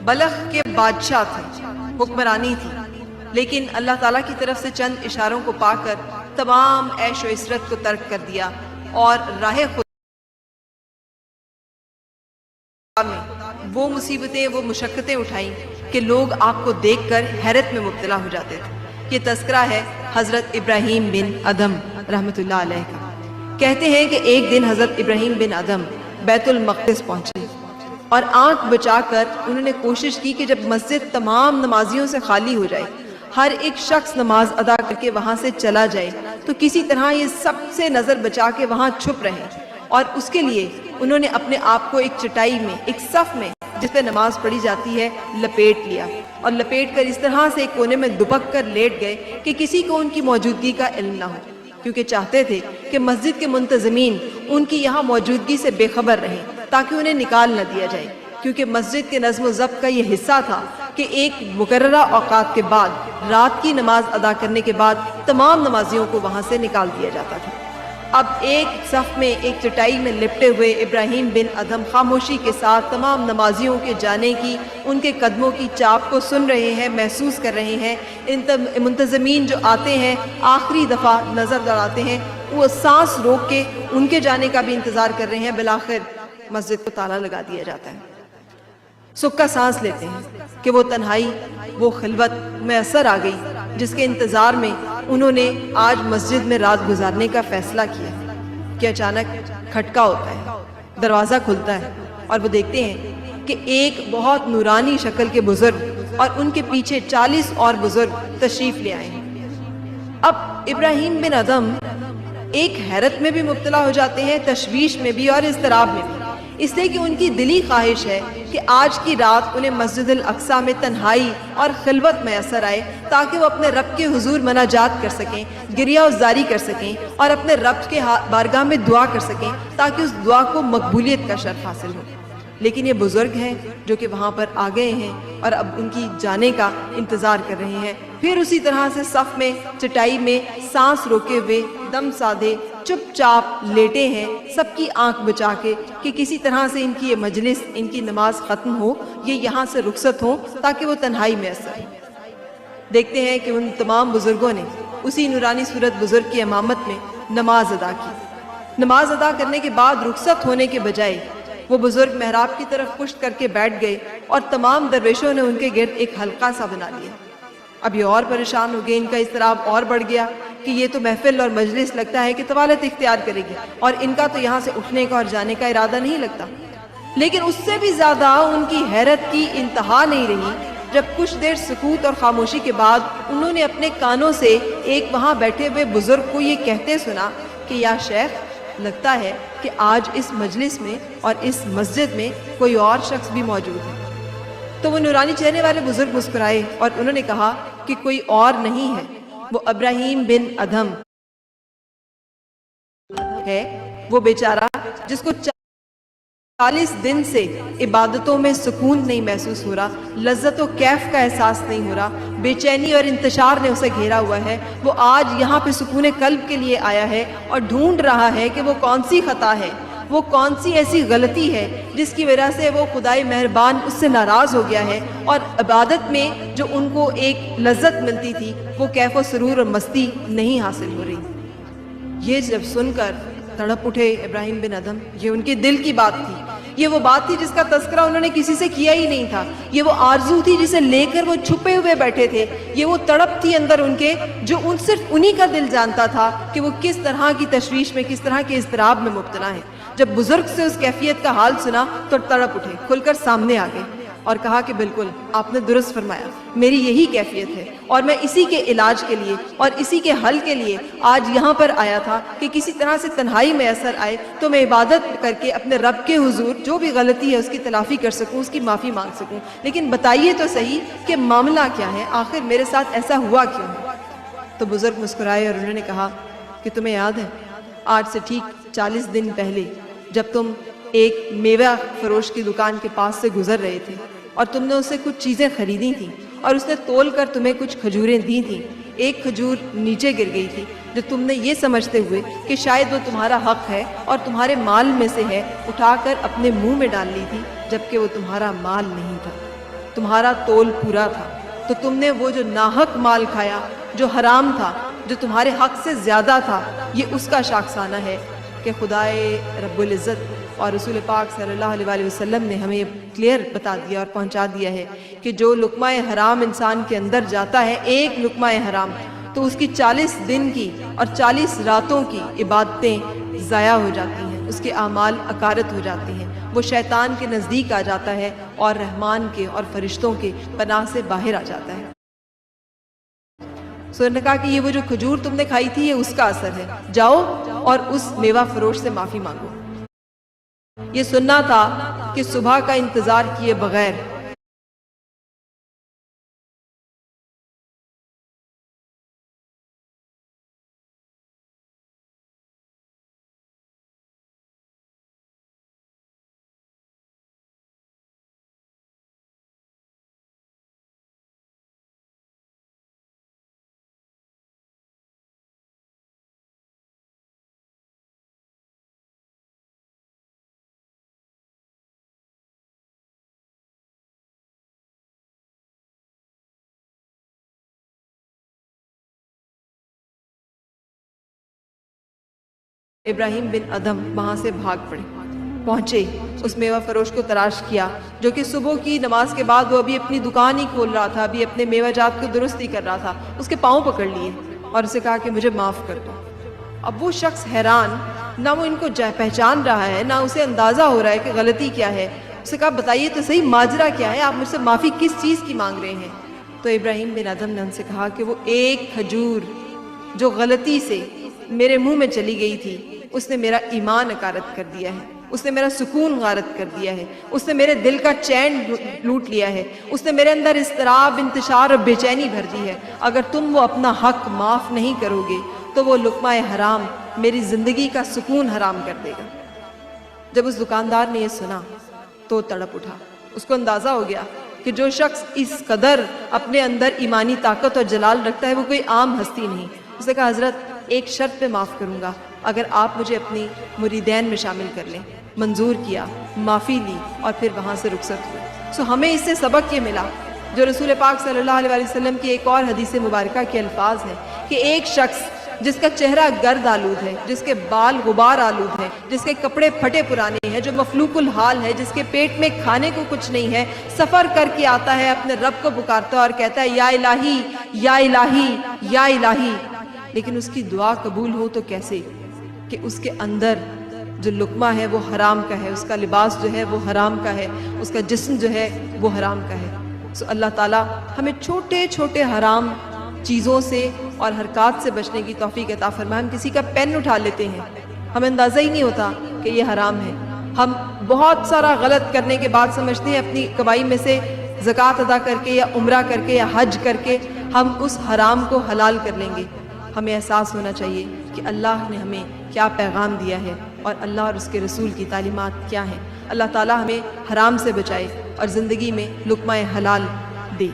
بلخ کے بادشاہ تھے، حکمرانی تھی، لیکن اللہ تعالیٰ کی طرف سے چند اشاروں کو پا کر تمام عیش و عشرت کو ترک کر دیا اور راہ خدا میں وہ مصیبتیں، وہ مشقتیں اٹھائیں کہ لوگ آپ کو دیکھ کر حیرت میں مبتلا ہو جاتے تھے۔ یہ تذکرہ ہے حضرت ابراہیم بن ادھم رحمۃ اللہ علیہ کا۔ کہتے ہیں کہ ایک دن حضرت ابراہیم بن ادھم بیت المقدس پہنچے اور آنکھ بچا کر انہوں نے کوشش کی کہ جب مسجد تمام نمازیوں سے خالی ہو جائے، ہر ایک شخص نماز ادا کر کے وہاں سے چلا جائے، تو کسی طرح یہ سب سے نظر بچا کے وہاں چھپ رہے، اور اس کے لیے انہوں نے اپنے آپ کو ایک چٹائی میں، ایک صف میں جس پہ نماز پڑھی جاتی ہے، لپیٹ لیا، اور لپیٹ کر اس طرح سے ایک کونے میں دبک کر لیٹ گئے کہ کسی کو ان کی موجودگی کا علم نہ ہو، کیونکہ چاہتے تھے کہ مسجد کے منتظمین ان کی یہاں موجودگی سے بے خبر رہیں تاکہ انہیں نکال نہ دیا جائے، کیونکہ مسجد کے نظم و ضبط کا یہ حصہ تھا کہ ایک مقررہ اوقات کے بعد، رات کی نماز ادا کرنے کے بعد تمام نمازیوں کو وہاں سے نکال دیا جاتا تھا۔ اب ایک صف میں، ایک چٹائی میں لپٹے ہوئے ابراہیم بن ادھم خاموشی کے ساتھ تمام نمازیوں کے جانے کی، ان کے قدموں کی چاپ کو سن رہے ہیں، محسوس کر رہے ہیں۔ منتظمین جو آتے ہیں آخری دفعہ نظر دوڑاتے ہیں، وہ سانس روک کے ان کے جانے کا بھی انتظار کر رہے ہیں۔ بالآخر مسجد کو تالا لگا دیا جاتا ہے۔ سکا سانس لیتے ہیں کہ وہ تنہائی، وہ خلوت میسر آ گئی جس کے انتظار میں انہوں نے آج مسجد میں رات گزارنے کا فیصلہ کیا کہ اچانک کھٹکا ہوتا ہے، دروازہ کھلتا ہے اور وہ دیکھتے ہیں کہ ایک بہت نورانی شکل کے بزرگ اور ان کے پیچھے 40 اور بزرگ تشریف لے آئے ہیں۔ اب ابراہیم بن ادھم ایک حیرت میں بھی مبتلا ہو جاتے ہیں، تشویش میں بھی اور اضطراب میں بھی، اس لیے کہ ان کی دلی خواہش ہے کہ آج کی رات انہیں مسجد الاقصیٰ میں تنہائی اور خلوت میسر آئے تاکہ وہ اپنے رب کے حضور مناجات کر سکیں، گریہ وزاری کر سکیں اور اپنے رب کے بارگاہ میں دعا کر سکیں تاکہ اس دعا کو مقبولیت کا شرف حاصل ہو۔ لیکن یہ بزرگ ہیں جو کہ وہاں پر آ گئے ہیں اور اب ان کی جانے کا انتظار کر رہے ہیں۔ پھر اسی طرح سے صف میں، چٹائی میں سانس روکے ہوئے، دم سادھے، چپ چاپ لیٹے ہیں، سب کی آنکھ بچا کے کہ کسی طرح سے ان کی یہ مجلس، ان کی نماز ختم ہو، یہ یہاں سے رخصت ہو تاکہ وہ تنہائی میں اثر۔ دیکھتے ہیں کہ ان تمام بزرگوں نے اسی نورانی صورت بزرگ کی امامت میں نماز ادا کی۔ نماز ادا کرنے کے بعد رخصت ہونے کے بجائے وہ بزرگ محراب کی طرف پشت کر کے بیٹھ گئے اور تمام درویشوں نے ان کے گرد ایک حلقہ سا بنا لیا۔ اب یہ اور پریشان ہو گئے، ان کا اضطراب اور بڑھ گیا کہ یہ تو محفل اور مجلس لگتا ہے کہ طوالت اختیار کرے گی، اور ان کا تو یہاں سے اٹھنے کا اور جانے کا ارادہ نہیں لگتا۔ لیکن اس سے بھی زیادہ ان کی حیرت کی انتہا نہیں رہی جب کچھ دیر سکوت اور خاموشی کے بعد انہوں نے اپنے کانوں سے ایک وہاں بیٹھے ہوئے بزرگ کو یہ کہتے سنا کہ یا شیخ، لگتا ہے کہ آج اس مجلس میں اور اس مسجد میں کوئی اور شخص بھی موجود ہے۔ تو وہ نورانی چہرے والے بزرگ مسکرائے اور انہوں نے کہا کہ کوئی اور نہیں ہے، وہ ابراہیم بن ادھم ہے، وہ بیچارہ جس کو 40 دن سے عبادتوں میں سکون نہیں محسوس ہو رہا، لذت و کیف کا احساس نہیں ہو رہا، بے چینی اور انتشار نے اسے گھیرا ہوا ہے۔ وہ آج یہاں پہ سکون قلب کے لیے آیا ہے اور ڈھونڈ رہا ہے کہ وہ کون سی خطا ہے، وہ کون سی ایسی غلطی ہے جس کی وجہ سے وہ خدائے مہربان اس سے ناراض ہو گیا ہے، اور عبادت میں جو ان کو ایک لذت ملتی تھی وہ کیف و سرور اور مستی نہیں حاصل ہو رہی۔ یہ جب سن کر تڑپ اٹھے ابراہیم بن ادھم۔ یہ ان کے دل کی بات تھی، یہ وہ بات تھی جس کا تذکرہ انہوں نے کسی سے کیا ہی نہیں تھا، یہ وہ آرزو تھی جسے لے کر وہ چھپے ہوئے بیٹھے تھے، یہ وہ تڑپ تھی اندر ان کے جو صرف انہی کا دل جانتا تھا کہ وہ کس طرح کی تشویش میں، کس طرح کے اضطراب میں مبتلا ہے۔ جب بزرگ سے اس کیفیت کا حال سنا تو تڑپ اٹھے، کھل کر سامنے آ گئے اور کہا کہ بالکل آپ نے درست فرمایا، میری یہی کیفیت ہے اور میں اسی کے علاج کے لیے اور اسی کے حل کے لیے آج یہاں پر آیا تھا کہ کسی طرح سے تنہائی میں اثر آئے تو میں عبادت کر کے اپنے رب کے حضور جو بھی غلطی ہے اس کی تلافی کر سکوں، اس کی معافی مانگ سکوں۔ لیکن بتائیے تو صحیح کہ معاملہ کیا ہے، آخر میرے ساتھ ایسا ہوا کیوں ہے؟ تو بزرگ مسکرائے اور انہوں نے کہا کہ تمہیں یاد ہے آج سے ٹھیک 40 دن پہلے جب تم ایک میوہ فروش کی دکان کے پاس سے گزر رہے تھے اور تم نے اسے کچھ چیزیں خریدی تھیں اور اس نے تول کر تمہیں کچھ کھجوریں دی تھیں، ایک کھجور نیچے گر گئی تھی جو تم نے یہ سمجھتے ہوئے کہ شاید وہ تمہارا حق ہے اور تمہارے مال میں سے ہے، اٹھا کر اپنے منہ میں ڈال لی تھی جبکہ وہ تمہارا مال نہیں تھا۔ تمہارا تول پورا تھا، تو تم نے وہ جو ناحق مال کھایا، جو حرام تھا، جو تمہارے حق سے زیادہ تھا، یہ اس کا شاخسانہ ہے کہ خدائے رب العزت اور رسول پاک صلی اللہ علیہ وآلہ وسلم نے ہمیں کلیئر بتا دیا اور پہنچا دیا ہے کہ جو لقمہ حرام انسان کے اندر جاتا ہے، ایک لقمہ حرام، تو اس کی 40 دن کی اور 40 راتوں کی عبادتیں ضائع ہو جاتی ہیں، اس کے اعمال اکارت ہو جاتی ہیں، وہ شیطان کے نزدیک آ جاتا ہے اور رحمان کے اور فرشتوں کے پناہ سے باہر آ جاتا ہے۔ سو نے کہا کہ یہ وہ جو کھجور تم نے کھائی تھی، یہ اس کا اثر ہے، جاؤ اور اس میوہ فروش سے معافی مانگو۔ یہ سننا تھا کہ صبح کا انتظار کیے بغیر ابراہیم بن ادھم وہاں سے بھاگ پڑے، پہنچے، اس میوہ فروش کو تلاش کیا جو کہ صبح کی نماز کے بعد وہ ابھی اپنی دکان ہی کھول رہا تھا، ابھی اپنے میوہ جات کو درست ہی کر رہا تھا، اس کے پاؤں پکڑ لیے اور اسے کہا کہ مجھے معاف کر دو۔ اب وہ شخص حیران، نہ وہ ان کو پہچان رہا ہے، نہ اسے اندازہ ہو رہا ہے کہ غلطی کیا ہے۔ اسے کہا بتائیے تو صحیح ماجرا کیا ہے، آپ مجھ سے معافی کس چیز کی مانگ رہے ہیں؟ تو ابراہیم بن ادھم نے ان سے کہا کہ وہ ایک کھجور جو غلطی سے میرے منہ میں چلی گئی تھی، اس نے میرا ایمان اکارت کر دیا ہے، اس نے میرا سکون غارت کر دیا ہے، اس نے میرے دل کا چین لوٹ لیا ہے، اس نے میرے اندر اضطراب، انتشار اور بے چینی بھر دی ہے۔ اگر تم وہ اپنا حق معاف نہیں کرو گے تو وہ لقمہ حرام میری زندگی کا سکون حرام کر دے گا۔ جب اس دکاندار نے یہ سنا تو تڑپ اٹھا، اس کو اندازہ ہو گیا کہ جو شخص اس قدر اپنے اندر ایمانی طاقت اور جلال رکھتا ہے وہ کوئی عام ہستی نہیں۔ اس نے کہا حضرت ایک شرط پہ معاف کروں گا، اگر آپ مجھے اپنی مریدین میں شامل کر لیں۔ منظور کیا، معافی لی اور پھر وہاں سے رخصت ہوئے۔ سو ہمیں اس سے سبق یہ ملا جو رسول پاک صلی اللہ علیہ وسلم کی ایک اور حدیث مبارکہ کے الفاظ ہیں کہ ایک شخص جس کا چہرہ گرد آلود ہے، جس کے بال غبار آلود ہیں، جس کے کپڑے پھٹے پرانے ہیں، جو مفلوق الحال ہے، جس کے پیٹ میں کھانے کو کچھ نہیں ہے، سفر کر کے آتا ہے، اپنے رب کو پکارتا ہے اور کہتا ہے یا الہی یا الہی یا الہی، لیکن اس کی دعا قبول ہو تو کیسے کہ اس کے اندر جو لقمہ ہے وہ حرام کا ہے، اس کا لباس جو ہے وہ حرام کا ہے، اس کا جسم جو ہے وہ حرام کا ہے۔ سو اللہ تعالیٰ ہمیں چھوٹے چھوٹے حرام چیزوں سے اور حرکات سے بچنے کی توفیق عطا فرمائے۔ ہم کسی کا پین اٹھا لیتے ہیں، ہمیں اندازہ ہی نہیں ہوتا کہ یہ حرام ہے، ہم بہت سارا غلط کرنے کے بعد سمجھتے ہیں اپنی کمائی میں سے زکوٰۃ ادا کر کے یا عمرہ کر کے یا حج کر کے ہم اس حرام کو حلال کر لیں گے۔ ہمیں احساس ہونا چاہیے کہ اللہ نے ہمیں کیا پیغام دیا ہے اور اللہ اور اس کے رسول کی تعلیمات کیا ہیں۔ اللہ تعالیٰ ہمیں حرام سے بچائے اور زندگی میں لقمہ حلال دے۔